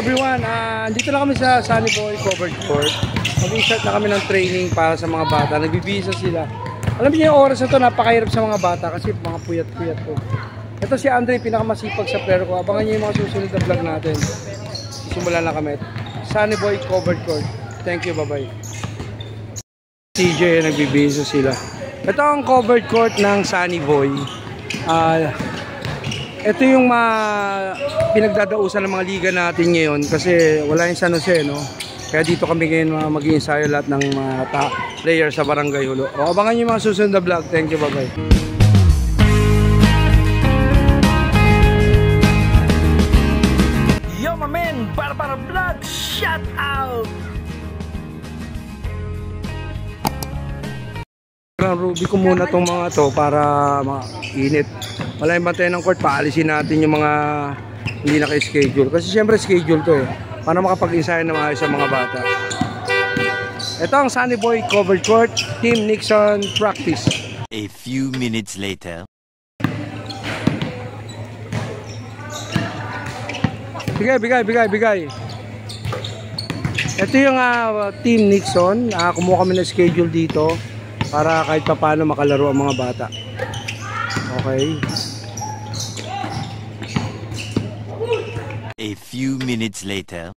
everyone, dito na kami sa Sunny Boy Covered Court. Mag-i-start na kami ng training para sa mga bata. Nagbibisa sila. Alam niyo yung oras na to, napakahirap sa mga bata kasi mga puyat-puyat to. Ito si Andre, pinakamasipag sa player ko. Abangan niyo yung mga susunod na vlog natin. Simulan na kami. Sunny Boy Covered Court. Thank you, bye-bye. TJ, nagbibisa sila. Ito ang covered court ng Sunny Boy. Ito yung pinagdadausan ng mga liga natin ngayon kasi wala yung San Jose, no? Kaya dito kami ngayon mag-i-ensayo lahat ng mga players sa Barangay Hulo. O, abangan nyo yung mga susunod na vlog. Thank you, bye-bye. Yo, my man! Para vlog! Shout out! Ruby ko muna itong mga to para mainit. Wala yung bantay ng court, paalisin natin yung mga hindi naka-schedule. Kasi syempre schedule to eh. Para makapag-ensayo na maayos sa mga bata. Ito ang Sunny Boy Covered Court, Team Nixon Practice. A few minutes later. Bigay. Ito yung Team Nixon. Kumuha kami ng schedule dito para kahit pa paano makalaro ang mga bata. Okay. A few minutes later.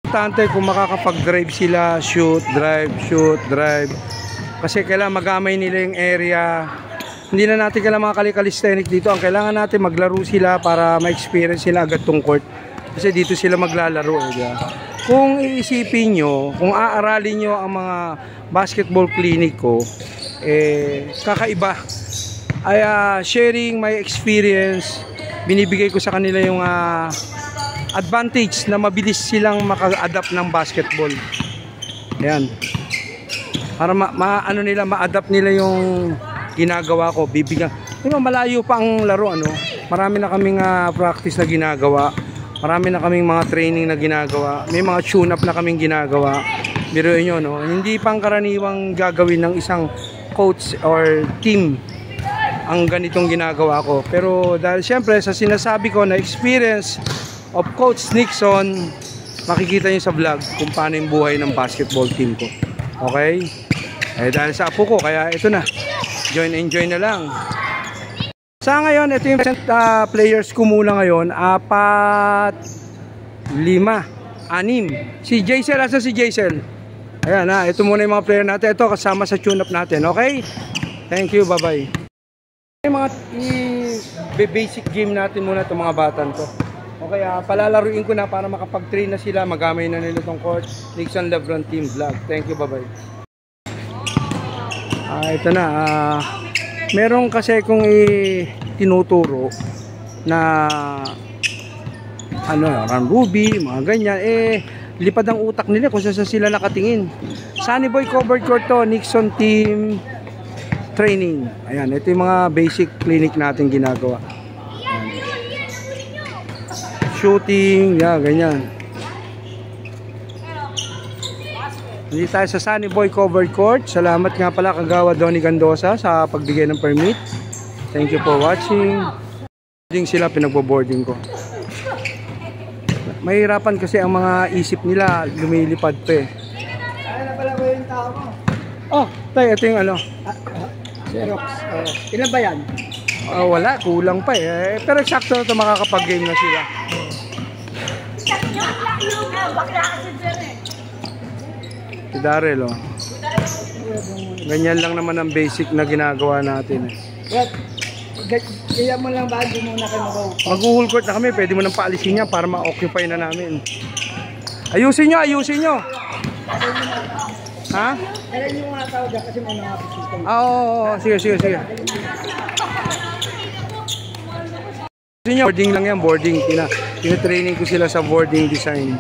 Importante kung makakapag-drive sila, shoot, drive. Kasi kailangan magamay nila yung area. Hindi na natin kailangan mga kali-calisthenic dito. Ang kailangan natin maglaro sila para ma-experience sila agad tong court. Kasi dito sila maglalaro. Kung iisipin nyo, kung aaralin nyo ang mga basketball clinic ko, kakaiba. Ay sharing my experience, binibigay ko sa kanila yung advantage na mabilis silang maka-adapt ng basketball. Ayan. Para ma-adapt nila yung ginagawa ko, bibigyan. Malayo pa ang laro, ano. Marami na kaming practice na ginagawa. Marami na kaming mga training na ginagawa. May mga tune-up na kaming ginagawa. Biruin nyo, no. Hindi pang karaniwang gagawin ng isang coach or team ang ganitong ginagawa ko. Pero dahil siyempre sa sinasabi ko na experience of Coach Nixon, makikita nyo sa vlog kung paano yung buhay ng basketball team ko. Okay? Dahil sa apo ko, kaya ito na. Enjoy na lang. Sa ngayon, ito yung players ko muna ngayon. 4, 5, 6. Si Jaisel, asa si Jaisel? Ayan ito muna yung mga player natin. Ito kasama sa tune-up natin. Okay? Thank you, bye-bye. Yung mga basic game natin muna itong mga batan to. Okay, palalaruin ko na para makapag-train na sila, magamay na nila itong court. Nixon Lebron Team Vlog. Thank you, bye-bye. Ito na. Meron kasi kung tinuturo na run ruby, mga ganyan, lipad ang utak nila kung saan sila nakatingin. Sunny Boy Covered Court to, Nixon Team Training. Ayan, ito yung mga basic clinic natin ginagawa. Ayan. Shooting, ganyan. Hindi tayo sa Sunny Boy Covered Court. Salamat nga pala Kagawa Donnie Gandosa sa pagbigay ng permit. Thank you for watching. Boarding sila, pinagbo-boarding ko. Mahirapan kasi ang mga isip nila, lumilipad pa eh. Ay na pala ko yung tao mo. Oh, tayo, ito yung Xerox. Ilan ba yan? Wala, kulang pa eh. Pero eksakto na ito, makakapag-game na sila. Si Darrell, ganyan lang naman ang basic na ginagawa natin eh. Kaya mo lang ba, hindi muna kayo mag-hull court na kami, pwede mo nang paalisin niya para ma-occupy na namin. Ayusin nyo! Ha? Kaya yung mga tao dyan kasi may mga system. Sige. Boarding lang yan, boarding. Tina-training ko sila sa boarding design.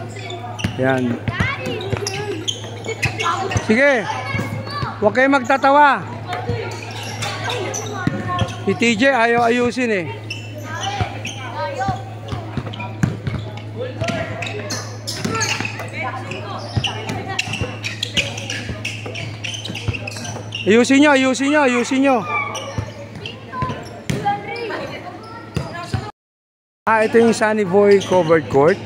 Yan. Sige. Huwag kayo magtatawa. Si TJ ayaw ayusin eh. Ayusin nyo. Ito yung Sunny Boy covered court.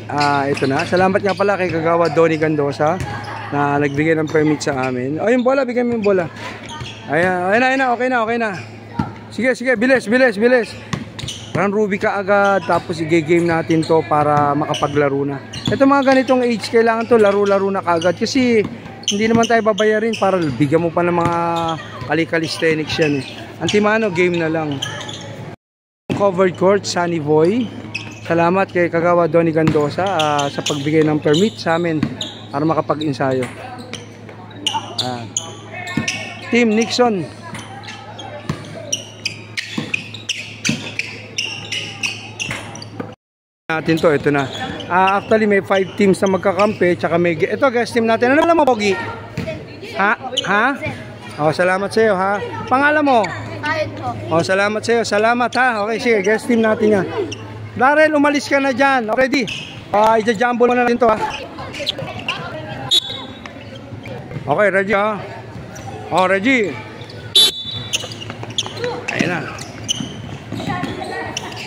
Ito na. Salamat nga pala kay Kagawa Donnie Gandosa na nagbigay ng permit sa amin. Yung bola, bigyan mo yung bola. Ayan na, okay na. Sige, bilis. Run Ruby ka agad, tapos i-game natin to para makapaglaro na. Ito mga ganitong age, kailangan to laro-laro na kaagad kasi hindi naman tayo babayarin para bigyan mo pa ng mga calisthenics yan. Antimano, game na lang. Covered court, Sunny Boy. Salamat kay Kagawa Donnie Gandosa sa pagbigay ng permit sa amin para makapag-ensayo. Team Nixon. Natin to, ito na. Actually may 5 teams na magkakampi, tsaka may ito guys, team natin. Ano naman mo, Pogi? Ha? Salamat sa iyo, ha. Pangalan mo? Salamat sa iyo. Salamat, ha. Okay, sige, guys, team natin nga. Darrell, umalis ka na dyan. Ready? I-jumble mo na natin to, ha. Okay, ready, ha. Ready. Ayan na.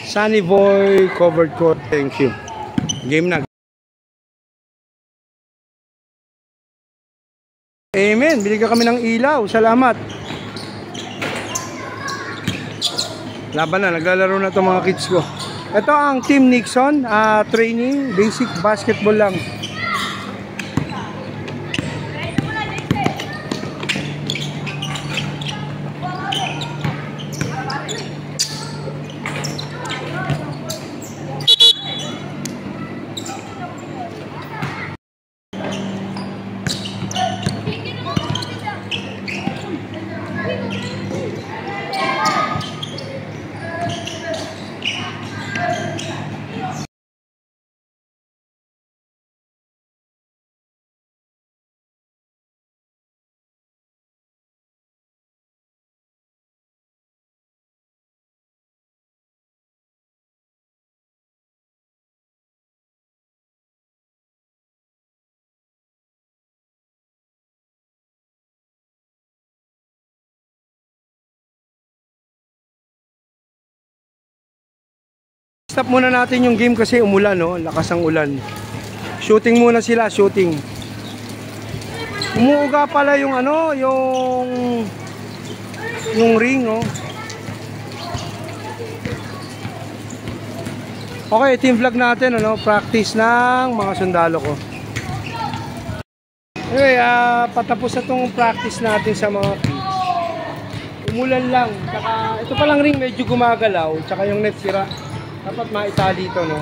Sunny Boy covered court. Thank you. Game na. Amen. Binigyan kami ng ilaw. Salamat. Laban na. Naglalaro na itong mga kids ko. Ito ang Team Nixon. Training. Basic basketball lang. Stop muna natin yung game kasi umulan, no? Lakas ang ulan. Shooting muna sila, shooting. Umuuga pala yung ano, yung ring, oh. Okay, team vlog natin, ano? Practice ng mga sundalo ko. Anyway, patapos na tong practice natin sa mga kids. Umulan lang. Tsaka, ito palang ring medyo gumagalaw. Tsaka yung net sira. Dapat maitali ito, no?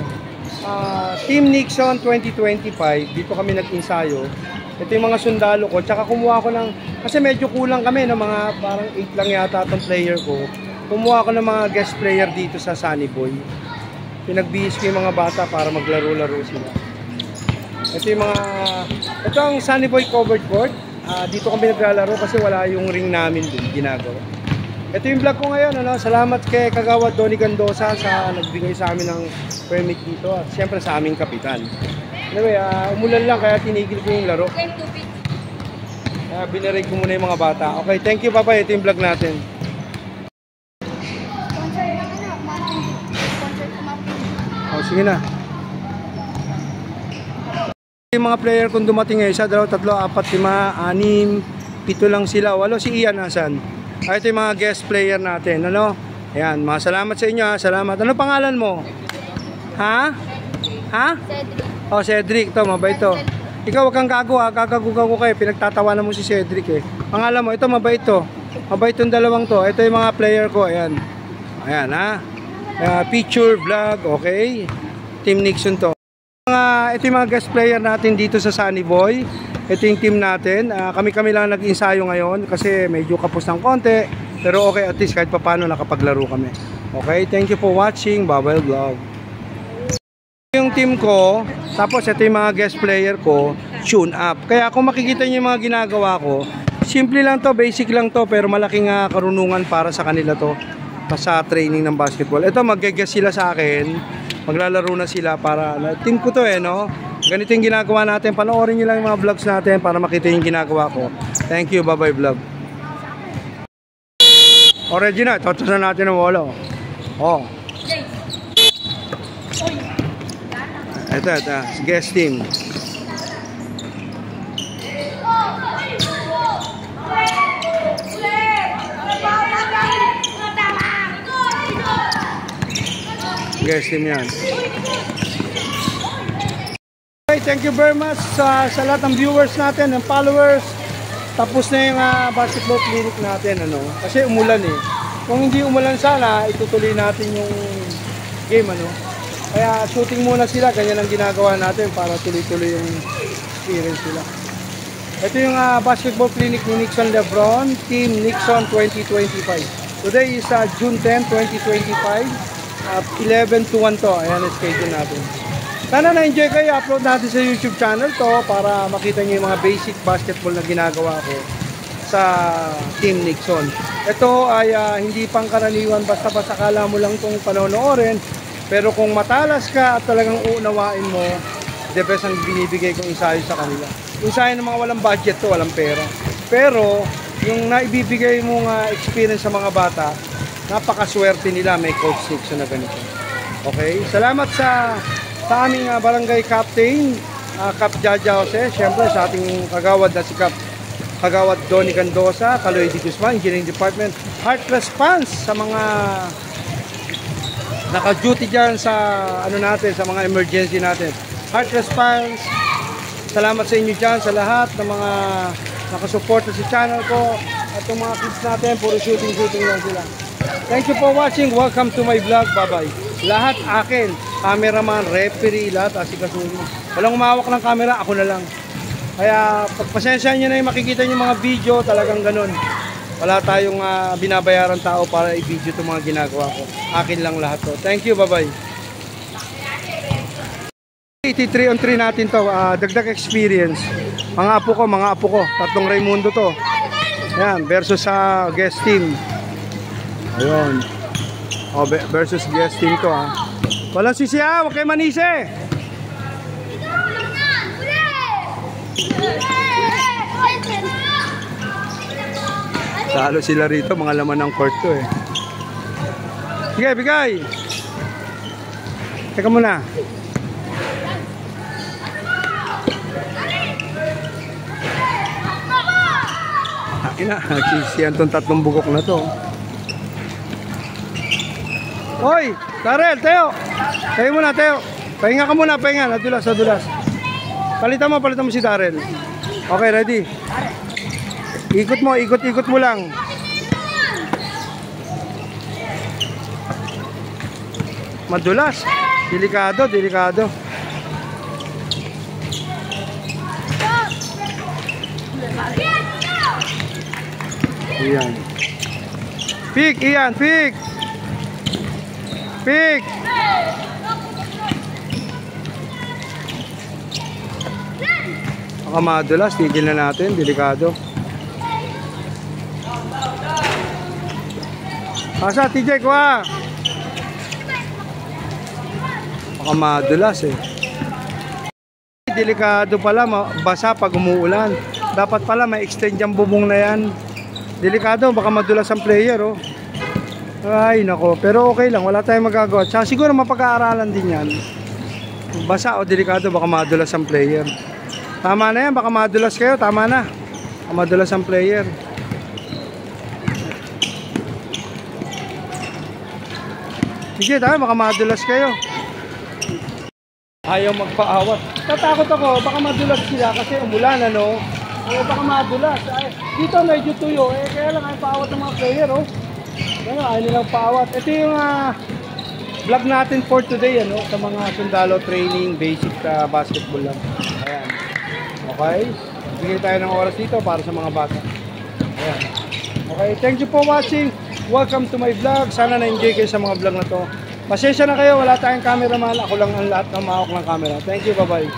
Team Nixon 2025, dito kami nag-ensayo. Ito yung mga sundalo ko. Tsaka kumuha ko ng, kasi medyo kulang kami, no? Mga parang 8 lang yata itong player ko. Kumuha ko ng mga guest player dito sa Sunny Boy. Pinagbihis ko yung mga bata para maglaro-laro sila. Ito ang Sunny Boy covered court. Dito kami naglalaro kasi wala yung ring namin dun ginagawa. Ito yung vlog ko ngayon, ano? Salamat kay Kagawa Donnie Gandosa sa nagbigay sa amin ng permit dito at siyempre sa aming kapitan. Anyway, umulan lang kaya tinigil ko yung laro. Kaya binareg ko muna yung mga bata. Okay, thank you, bye-bye. Ito yung vlog natin. Sige na. Yung mga player kung dumating ngayon, 1, 2, 3, 4, 5, 6, 7 lang sila. Walo si Ian nasan? Ito yung mga guest player natin, ano? Ayan, salamat sa inyo, ha? Salamat. Ano pangalan mo? Ha? Cedric. Ito, mabait to. Ikaw, wag kang gago, ha? Gagagugan ko kayo. Pinagtatawanan mo si Cedric, eh. Pangalan mo, ito, mabait to. Mabait tong dalawang to. Ito yung mga player ko, ayan. Ayan, ha? Picture, vlog, okay? Team Nixon to. Ito yung mga guest player natin dito sa Sunny Boy. Ito yung team natin. Kami lang nag-ensayo ngayon kasi medyo kapos ng konti. Pero okay, at least kahit papano nakapaglaro kami. Okay, thank you for watching Bubble Vlog. Yung team ko, tapos ito yung mga guest player ko, tune up. Kaya kung makikita niyo yung mga ginagawa ko, simple lang to, basic lang to, pero malaking karunungan para sa kanila to sa training ng basketball. Ito, mag-guest sila sa akin. Maglalaro na sila para, team ko to, no? Ganito yung ginagawa natin. Panoorin nyo lang yung mga vlogs natin para makita yung ginagawa ko. Thank you. Bye-bye vlog. Regina, totos na natin ng walo. Ito, guest team. Guest team yan. Okay, thank you very much sa lahat ng viewers natin, ng followers. Tapos na yung basketball clinic natin, ano? Kasi umulan eh. Kung hindi umulan sana, itutuloy natin yung game, ano? Kaya shooting muna sila, ganyan ang ginagawa natin para tuloy-tuloy yung experience nila. Ito yung basketball clinic ni Nixon Lebron, Team Nixon 2025. Today is June 10, 2025. 11 to 1 to. Ayan ang schedule natin. Sana na-enjoy kayo. Upload natin sa YouTube channel to para makita nyo yung mga basic basketball na ginagawa ko sa Team Nixon. Ito ay hindi pang karaniwan, basta-basta kala mo lang itong panonoorin. Pero kung matalas ka at talagang uunawain mo, the best ang binibigay kong ensayo sa kanila. Ensayo ng mga walang budget to, walang pera. Pero yung naibibigay mong experience sa mga bata, napakaswerte nila, may coach Nixon na ganito. Okay? Salamat sa aming barangay captain, Cap Jaja Jose. Siyempre sa ating kagawad na si Kagawad Donny Candosa, Kaloy Di Guzman, Engineering Department. Heartless fans sa mga naka-duty dyan sa ano natin, sa mga emergency natin. Heartless fans, salamat sa inyo dyan, sa lahat ng mga nakasuporta sa channel ko. At yung mga kids natin, puro shooting lang sila. Thank you for watching. Welcome to my vlog. Bye-bye. Lahat akin. Cameraman, referee, lahat asikasuhin. Walang umawak ng camera, ako na lang. Kaya pagpasensya nyo na yung makikita nyo mga video, talagang ganun. Wala tayong binabayaran tao para i-video itong mga ginagawa ko. Akin lang lahat to. Thank you. Bye-bye. 83 on 3 natin to. Dagdag experience. Mga apo ko. Tatlong Raimundo to. Yan. Versus sa guest team. Ayun. Versus guest team to ha. Walang sisiya, huwag kayo manise. Talo sila rito, mga laman ng court to eh. Sige, bigay. Teka muna. Ina, nagsisiyan tong tatlong bugok na to. Hoy, Darrell, Teo. Tayo muna, Teo. Pahinga ka muna, pahinga. Nadulas. Palitan mo si Darrell. Okay, ready? Ikot mo lang. Madulas. Delikado. Iyan. Pick, Ian, pick. Baka madulas, tigil na natin, delikado. Asa, TJ, kuha. Baka madulas eh. Delikado pala, basa pag umuulan. Dapat pala may extend yung bubong na yan. Delikado, baka madulas ang player oh. Ay nako, pero okay lang, wala tayong magagawa. Tsaka siguro mapag-aaralan din yan. Basa o delikado, baka madulas ang player. Tama na yan, baka madulas kayo, tama na. Baka madulas ang player. Sige tayo, baka madulas kayo. Ayaw magpaawat. Tatakot ako, baka madulas sila kasi umulan ano. Baka madulas. Dito medyo tuyo, kaya lang ayaw paawat ng mga player oh. Ano, ayaw nilang paawat. Ito yung vlog natin for today ano, sa mga sundalo training, basic basketball lang. Ayan. Okay? Bigay tayo ng oras dito para sa mga bata. Ayan. Okay, thank you for watching. Welcome to my vlog. Sana na-enjoy kayo sa mga vlog na to. Pasensya na kayo, wala tayong cameraman. Ako lang ang lahat ng mahawak ng camera. Thank you, bye-bye.